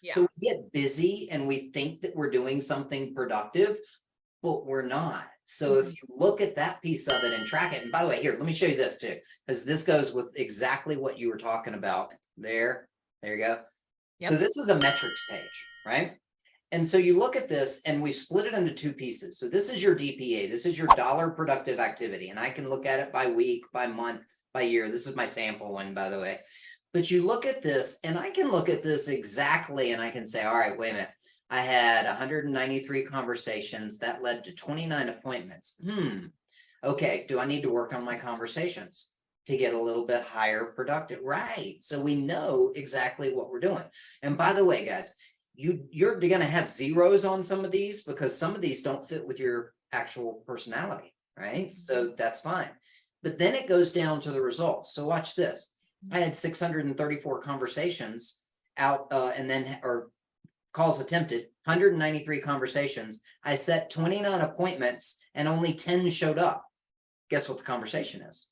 Yeah. So we get busy and we think that we're doing something productive, but we're not. So if you look at that piece of it and track it, and by the way, here, let me show you this too, because this goes with exactly what you were talking about there. There you go. Yep. So this is a metrics page, right? And so you look at this and we split it into two pieces. So this is your DPA. This is your dollar productive activity. And I can look at it by week, by month, by year. This is my sample one, by the way. But you look at this and I can look at this exactly. And I can say, all right, wait a minute. I had 193 conversations that led to 29 appointments. Okay. Do I need to work on my conversations to get a little bit higher productive? Right. So we know exactly what we're doing. And by the way, guys, you're going to have zeros on some of these because some of these don't fit with your actual personality, right? So that's fine. But then it goes down to the results. So watch this. I had 634 conversations out or calls attempted, 193 conversations. I set 29 appointments and only 10 showed up. Guess what the conversation is?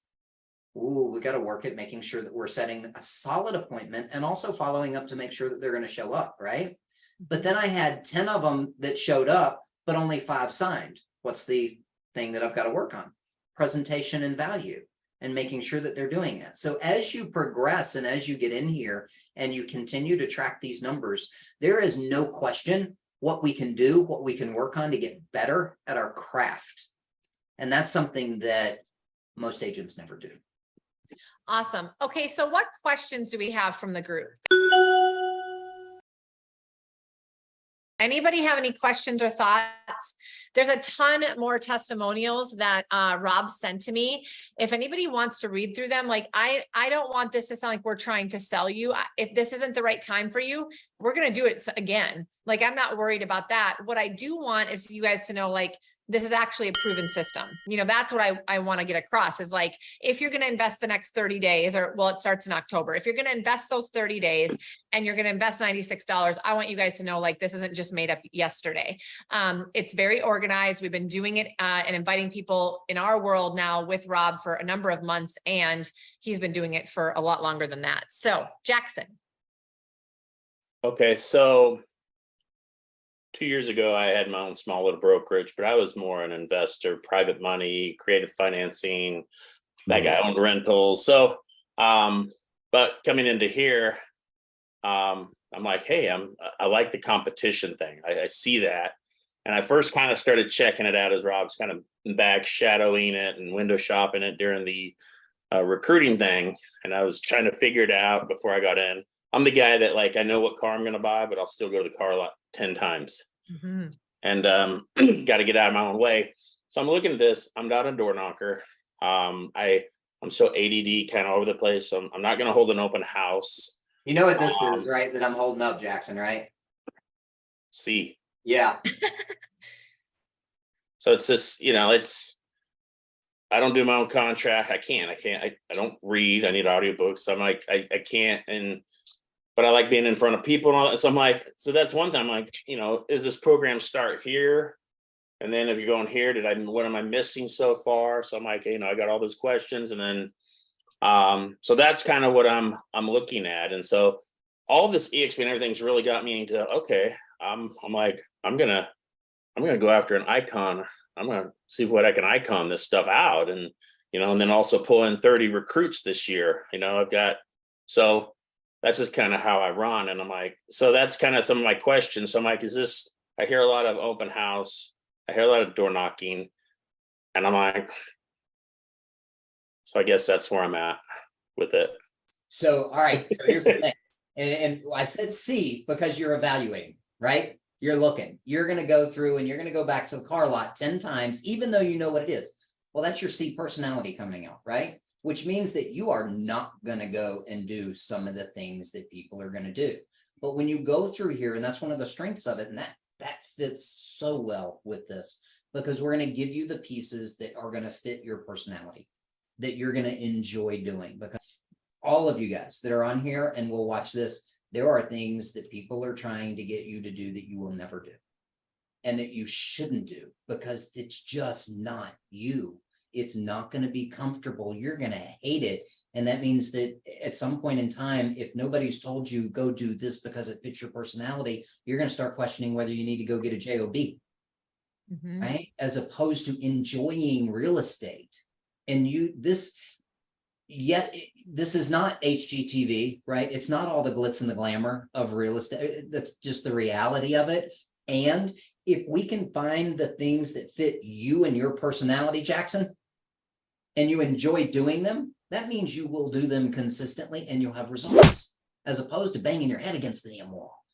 Ooh, we got to work at making sure that we're setting a solid appointment and also following up to make sure that they're going to show up, right? But then I had 10 of them that showed up, but only 5 signed. What's the thing that I've got to work on? Presentation and value and making sure that they're doing it. So as you progress and as you get in here and you continue to track these numbers, there is no question what we can do, what we can work on to get better at our craft. And that's something that most agents never do. Awesome. Okay. So what questions do we have from the group? Anybody have any questions or thoughts? There's a ton more testimonials that Rob sent to me. If anybody wants to read through them, like I don't want this to sound like we're trying to sell you. If this isn't the right time for you, we're going to do it again. Like, I'm not worried about that. What I do want is you guys to know, like, this is actually a proven system. You know, that's what I want to get across is like, if you're going to invest the next 30 days it starts in October. If you're going to invest those 30 days and you're going to invest $96, I want you guys to know, like, this isn't just made up yesterday. It's very organized. We've been doing it and inviting people in our world now with Rob for a number of months, and he's been doing it for a lot longer than that. So Jackson. Okay. So 2 years ago, I had my own small little brokerage, but I was more an investor, private money, creative financing. That guy owned rentals. So, but coming into here, I'm like, hey, I like the competition thing. I see that. And I first kind of started checking it out as Rob's kind of back shadowing it and window shopping it during the recruiting thing. And I was trying to figure it out before I got in. I'm the guy that, like, I know what car I'm going to buy, but I'll still go to the car lot 10 times. And got to get out of my own way. So I'm looking at this. I'm not a door knocker. I'm so ADD kind of over the place. So I'm not going to hold an open house. You know what this is, right? That I'm holding up, Jackson, right? See. Yeah. So it's just, you know, I don't do my own contract. I don't read. I need audiobooks. So I'm like, I can't. But I like being in front of people and all that. So I'm like, so that's one time, like, you know, is this program start here? And then if you're going here, what am I missing so far? So I'm like, you know, I got all those questions. And then, so that's kind of what I'm looking at. And so all this EXP and everything's really got me into, okay, I'm like, I'm going to go after an icon. I'm going to see what I can icon this stuff out. And, you know, and then also pull in 30 recruits this year. You know, so that's just kind of how I run. And I'm like, so that's kind of some of my questions. So I'm like, I hear a lot of open house. I hear a lot of door knocking. And I'm like, so I guess that's where I'm at with it. So, all right. So here's the thing. And I said C because you're evaluating, right? You're looking. You're going to go through and you're going to go back to the car lot 10 times, even though you know what it is. Well, that's your C personality coming out, right? Which means that you are not going to go and do some of the things that people are going to do. But when you go through here, and that's one of the strengths of it, and that fits so well with this, because we're going to give you the pieces that are going to fit your personality, that you're going to enjoy doing. Because all of you guys that are on here and will watch this, there are things that people are trying to get you to do that you will never do and that you shouldn't do because it's just not you. It's not going to be comfortable. You're going to hate it. And that means that at some point in time, if nobody's told you go do this because it fits your personality, you're going to start questioning whether you need to go get a job, right? As opposed to enjoying real estate. And this is not HGTV, right? It's not all the glitz and the glamour of real estate. That's just the reality of it. And if we can find the things that fit you and your personality, Jackson, and you enjoy doing them, that means you will do them consistently and you'll have results, as opposed to banging your head against the damn wall,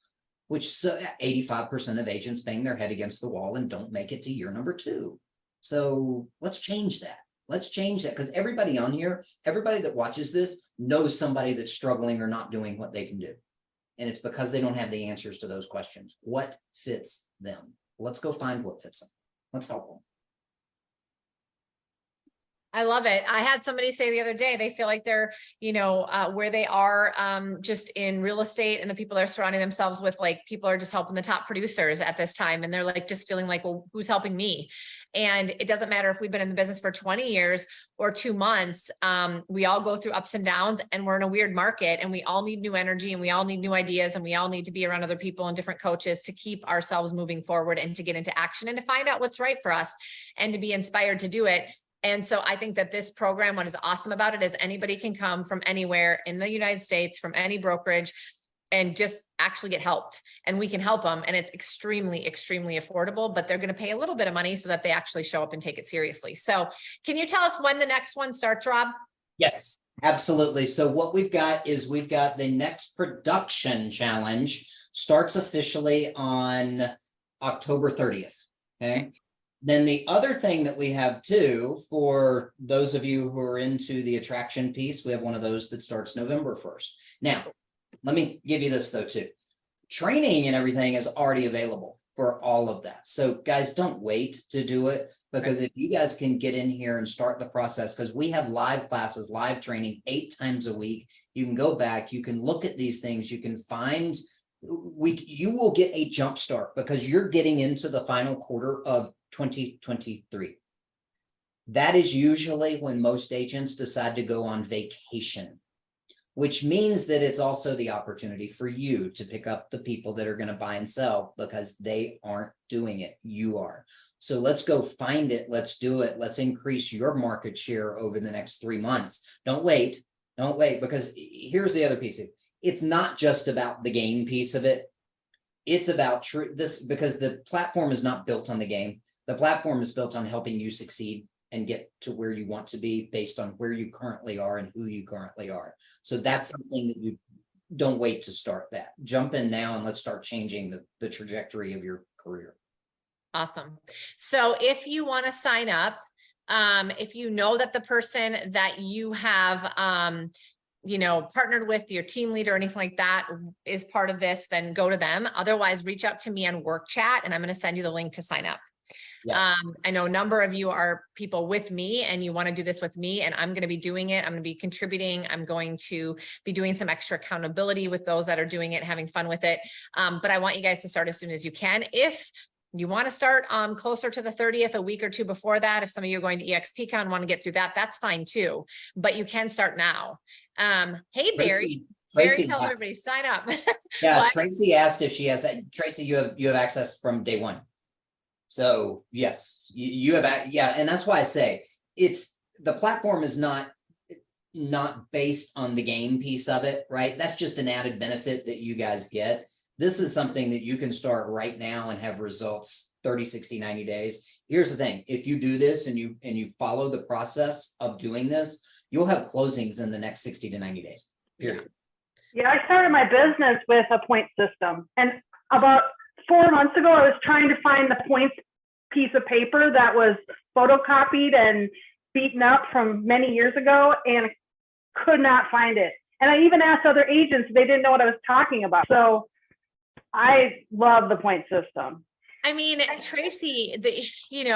which 85% of agents bang their head against the wall and don't make it to year number 2. So let's change that. Let's change that, because everybody on here, everybody that watches this knows somebody that's struggling or not doing what they can do. And it's because they don't have the answers to those questions. What fits them? Let's go find what fits them. Let's help them. I love it. I had somebody say the other day, they feel like they're, where they are just in real estate, and the people they're surrounding themselves with, like, people are just helping the top producers at this time. And they're like, just feeling like, well, who's helping me? And it doesn't matter if we've been in the business for 20 years or 2 months. We all go through ups and downs, and we're in a weird market, and we all need new energy, and we all need new ideas, and we all need to be around other people and different coaches to keep ourselves moving forward and to get into action and to find out what's right for us and to be inspired to do it. And so I think that this program, what is awesome about it is anybody can come from anywhere in the United States, from any brokerage, and just actually get helped, and we can help them. And it's extremely, extremely affordable, but they're going to pay a little bit of money so that they actually show up and take it seriously. So can you tell us when the next one starts, Rob? Yes, absolutely. So what we've got is the next production challenge starts officially on October 30th. Okay. Then the other thing that we have too, for those of you who are into the attraction piece, we have one of those that starts November 1st. Now, let me give you this though too. Training and everything is already available for all of that. So guys, don't wait to do it, because if you guys can get in here and start the process, because we have live classes, live training 8 times a week. You can go back, you can look at these things, you can find, you will get a jump start, because you're getting into the final quarter of 2023. That is usually when most agents decide to go on vacation, which means that it's also the opportunity for you to pick up the people that are going to buy and sell, because they aren't doing it. You are. So let's go find it. Let's do it. Let's increase your market share over the next 3 months. Don't wait. Don't wait, because here's the other piece of it. It's not just about the game piece of it. It's about this, because the platform is not built on the game. The platform is built on helping you succeed and get to where you want to be based on where you currently are and who you currently are. So that's something that you don't wait to start that. Jump in now and let's start changing the trajectory of your career. Awesome. So if you want to sign up, if you know that the person that you have, partnered with, your team leader or anything like that is part of this, then go to them. Otherwise, reach out to me on work chat, and I'm going to send you the link to sign up. Yes. I know a number of you are people with me and you want to do this with me, and I'm going to be doing it. I'm going to be contributing. I'm going to be doing some extra accountability with those that are doing it, having fun with it. But I want you guys to start as soon as you can. If you want to start closer to the 30th, a week or 2 before that, if some of you are going to EXPCon and want to get through that, that's fine too. But you can start now. Hey, Barry. Barry, tell everybody, sign up. Yeah, Tracy asked if she has. Tracy, you have access from day one. So yes, you have. Yeah, and that's why I say the platform is not based on the game piece of it, right? That's just an added benefit that you guys get. This is something that you can start right now and have results 30, 60, 90 days. Here's the thing. If you do this and you follow the process of doing this, you'll have closings in the next 60 to 90 days. Period. Yeah, I started my business with a point system. And about 4 months ago, I was trying to find the points piece of paper that was photocopied and beaten up from many years ago, and could not find it. And I even asked other agents, they didn't know what I was talking about. So I love the point system. I mean, Tracy, you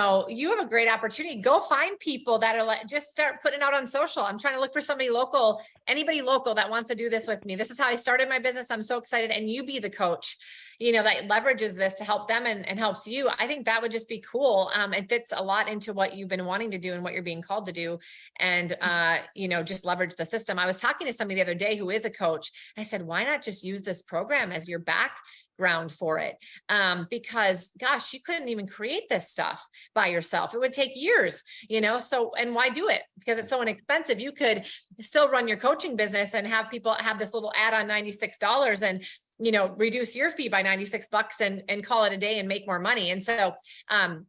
have a great opportunity. Go find people that are like, just start putting out on social. I'm trying to look for somebody local, anybody local that wants to do this with me. This is how I started my business. I'm so excited. And you be the coach, that leverages this to help them and helps you. I think that would just be cool. It fits a lot into what you've been wanting to do and what you're being called to do. And, just leverage the system. I was talking to somebody the other day who is a coach. I said, why not just use this program as your background for it? Because gosh, you couldn't even create this stuff by yourself. It would take years, so, and why do it? Because it's so inexpensive. You could still run your coaching business and have people have this little add-on $96 and, reduce your fee by $96 and call it a day and make more money. And so,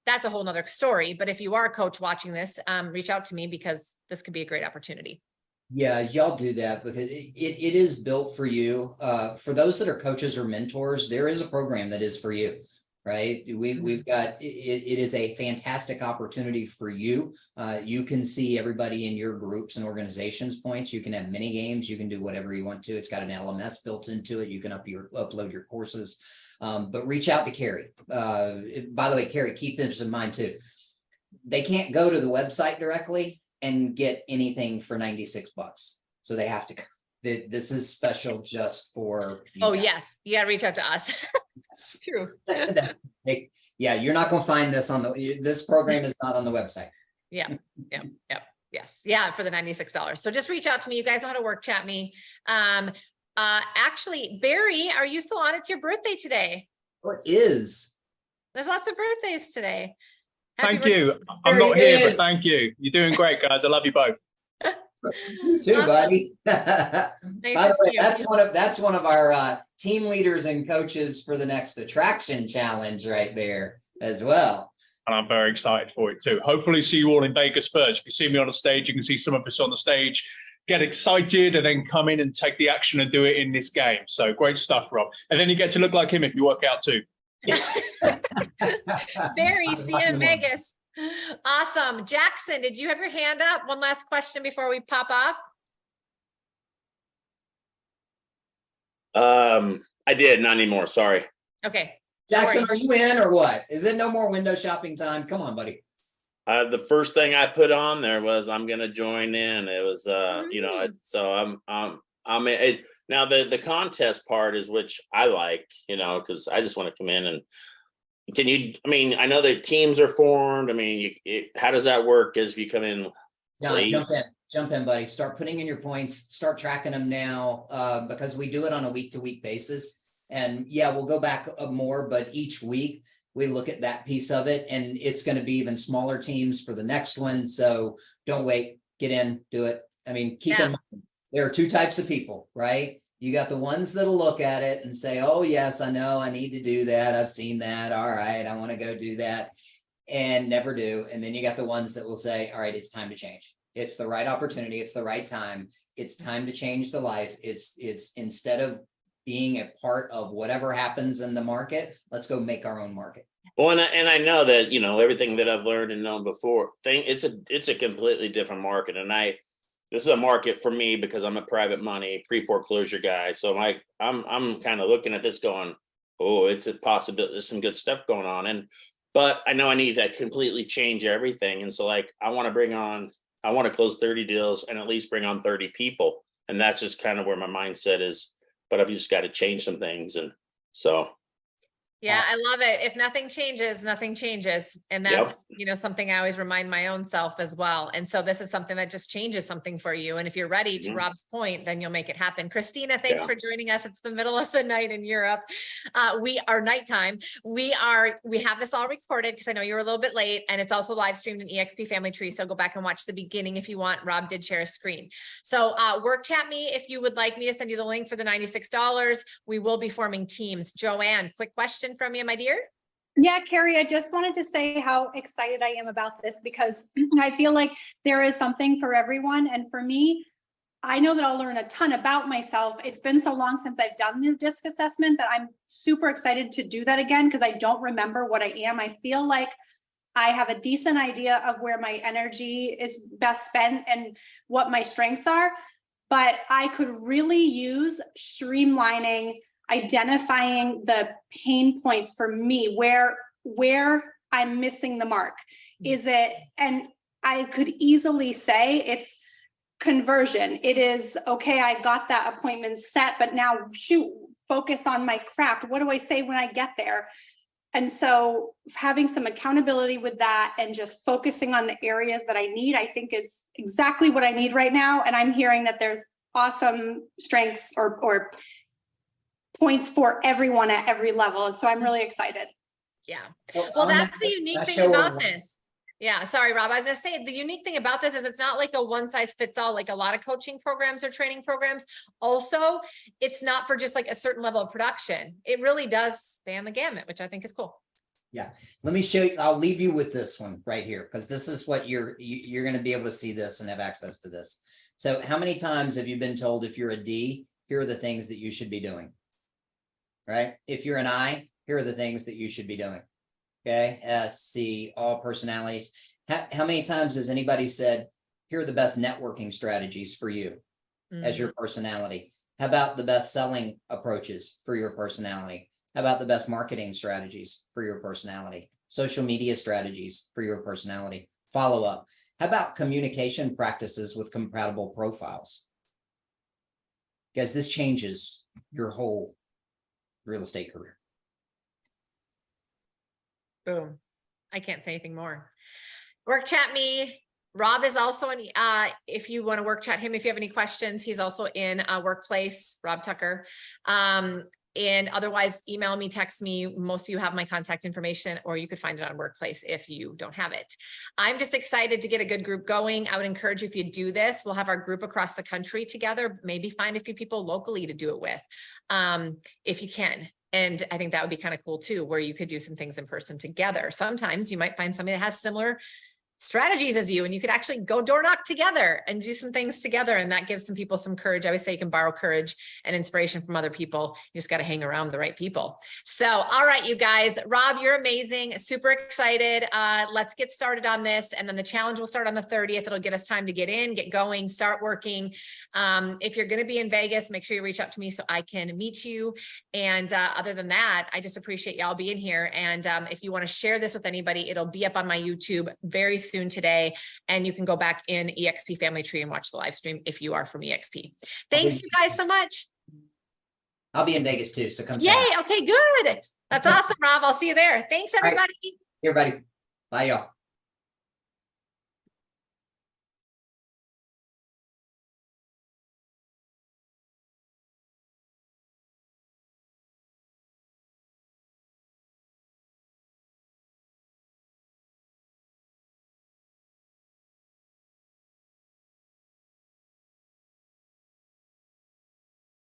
that's a whole nother story. But if you are a coach watching this, reach out to me because this could be a great opportunity. Yeah, y'all do that because it is built for you. For those that are coaches or mentors, there is a program that is for you, right? We've got, it is a fantastic opportunity for you. You can see everybody in your groups and organizations points. You can have mini games. You can do whatever you want to. It's got an LMS built into it. You can upload your courses, but reach out to Carrie. By the way, Carrie, keep this in mind too. They can't go to the website directly and get anything for $96. So they have to, this is special just for you Oh guys. yes. You got to reach out to us. True. Yeah, you're not going to find this on this program is not on the website. Yeah. Yes. Yeah. For the $96. So just reach out to me. You guys know how to work chat me. Actually, Barry, are you still on? It's your birthday today. What is? There's lots of birthdays today. Happy Thank birthday. you. I'm not here, but thank you. You're doing great, guys. I love you both. You too, buddy. By Nice the way, to see you. that's one of our team leaders and coaches for the next attraction challenge right there as well. And I'm very excited for it too. Hopefully see you all in Vegas first. If you see me on the stage, you can see some of us on the stage, get excited and then come in and take the action and do it in this game. So great stuff, Rob. And then you get to look like him if you work out too. Barry, see you in Vegas. Awesome. Jackson, did you have your hand up? One last question before we pop off. I did, not anymore. Sorry. Okay. Jackson, are you in or what? Is it no more window shopping time? Come on, buddy. The first thing I put on there was I'm gonna join in. It was so I'm now the contest part is which I like, because I just want to come in and I know that teams are formed. How does that work as you come in? No, jump in, buddy. Start putting in your points, start tracking them now, because we do it on a week-to-week basis. And yeah, we'll go back more, but each week we look at that piece of it, and it's going to be even smaller teams for the next one. So don't wait, get in, do it. Keep in mind, there are two types of people, right? You got the ones that'll look at it and say, oh yes, I know I need to do that. I've seen that. All right, I want to go do that, and never do. And then you got the ones that will say, all right, it's time to change. It's the right opportunity. It's the right time. It's time to change the life. It's instead of being a part of whatever happens in the market, let's go make our own market. Well, and I know that, everything that I've learned and known before, it's a completely different market. And this is a market for me because I'm a private money pre-foreclosure guy. So I'm kind of looking at this going, oh, it's a possibility. There's some good stuff going on. But I know I need to completely change everything. And so I want to close 30 deals and at least bring on 30 people. And that's just kind of where my mindset is. But I've just got to change some things. And so. Yeah, Awesome. I love it. If nothing changes, nothing changes. And that's, something I always remind my own self as well. And so this is something that just changes something for you. And if you're ready to Rob's point, then you'll make it happen. Christina, thanks for joining us. It's the middle of the night in Europe. We are nighttime. We have this all recorded because I know you're a little bit late, and it's also live streamed in EXP Family Tree. So go back and watch the beginning if you want. Rob did share a screen. So work chat me if you would like me to send you the link for the $96. We will be forming teams. Joanne, quick question from you, my dear. Yeah, Carrie, I just wanted to say how excited I am about this because I feel like there is something for everyone. And for me, I know that I'll learn a ton about myself. It's been so long since I've done this DISC assessment that I'm super excited to do that again because I don't remember what I am. I feel like I have a decent idea of where my energy is best spent and what my strengths are, but I could really use streamlining, identifying the pain points for me, where where I'm missing the mark. Is it, and I could easily say it's conversion. It is, okay, I got that appointment set, but now shoot, focus on my craft. What do I say when I get there? And so having some accountability with that and just focusing on the areas that I need, I think is exactly what I need right now. And I'm hearing that there's awesome strengths or points for everyone at every level. And so I'm really excited. Yeah. So Well, on that's that- the unique that thing show- about this. Yeah, sorry, Rob. I was gonna say the unique thing about this is it's not like a one size fits all, like a lot of coaching programs or training programs. Also, it's not for just like a certain level of production. It really does span the gamut, which I think is cool. Yeah, let me show you. I'll leave you with this one right here, because this is what you're going to be able to see this and have access to this. So how many times have you been told if you're a D, here are the things that you should be doing? Right? If you're an I, here are the things that you should be doing. Okay, S, C, all personalities. How many times has anybody said, here are the best networking strategies for you as your personality? How about the best selling approaches for your personality? How about the best marketing strategies for your personality? Social media strategies for your personality? Follow up. How about communication practices with compatible profiles? Guys, this changes your whole real estate career. Boom. I can't say anything more. Work chat me. Rob is also in, if you want to work chat him, if you have any questions, he's also in Workplace, Rob Tucker. And otherwise email me, text me. Most of you have my contact information, or you could find it on Workplace if you don't have it. I'm just excited to get a good group going. I would encourage you, if you do this, we'll have our group across the country together, maybe find a few people locally to do it with, if you can. And I think that would be kind of cool too, where you could do some things in person together. Sometimes you might find somebody that has similar strategies as you, and you could actually go door knock together and do some things together. And that gives some people some courage. I always say you can borrow courage and inspiration from other people. You just got to hang around the right people. So, all right, you guys, Rob, you're amazing. Super excited. Let's get started on this. And then the challenge will start on the 30th. It'll get us time to get in, get going, start working. If you're going to be in Vegas, make sure you reach out to me so I can meet you. And other than that, I just appreciate y'all being here. And if you want to share this with anybody, it'll be up on my YouTube very soon today, and you can go back in EXP Family Tree and watch the live stream if you are from EXP. Thanks you guys so much. I'll be in Vegas too, so come. Yay! Okay, good. That's awesome, Rob. I'll see you there. Thanks, everybody. Everybody, bye y'all.